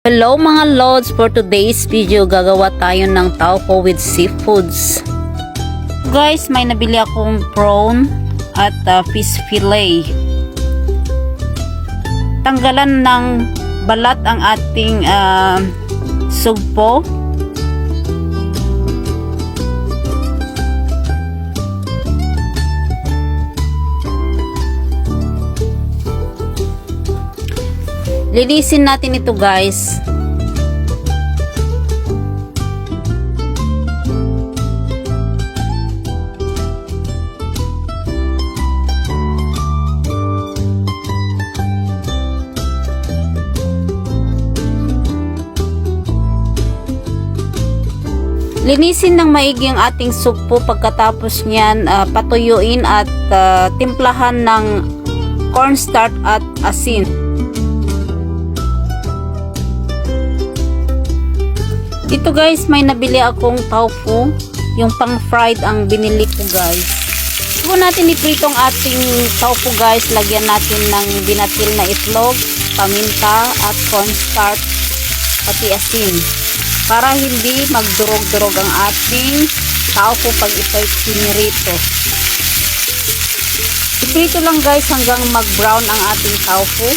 Hello mga lods, for today's video gagawa tayo ng tauco with seafoods. Guys, may nabili akong prawn at fish fillet. Tanggalan ng balat ang ating sugpo. Linisin natin ito guys. Linisin ng maigi ang ating sugpo, pagkatapos niyan patuyuin at timplahan ng cornstarch at asin. Dito guys, may nabili akong tofu, yung pang fried ang binili ko guys. Bago natin iprito ang ating tofu guys, lagyan natin ng binatil na itlog, paminta at cornstarch pati asin, para hindi magdurog-durog ang ating tofu pag ito'y pinirito. Iprito lang guys hanggang mag-brown ang ating tofu.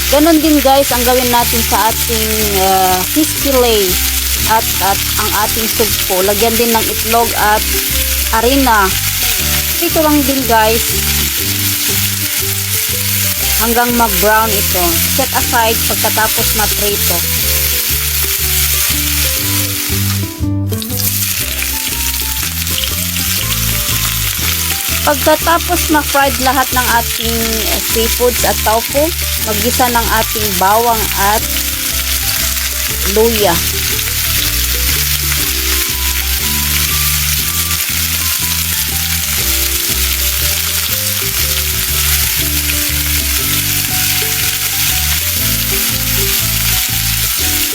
Ganon din guys ang gawin natin sa ating fish fillet at ang ating sugpo. Lagyan din ng itlog at harina. Ito lang din guys hanggang mag-brown ito. Set aside pagkatapos maprito. Pagkatapos ma-fried lahat ng ating seafoods at tofu, maggisa ng ating bawang at luya.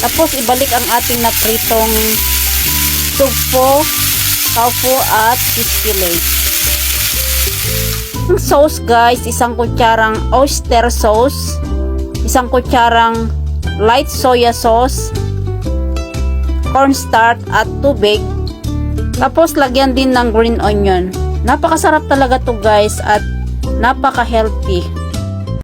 Tapos ibalik ang ating napritong sugpo, tofu at fish fillet. Ang sauce guys, isang kutsarang oyster sauce, isang kutsarang light soya sauce, cornstarch at tubig. Tapos lagyan din ng green onion. Napakasarap talaga to guys at napaka-healthy.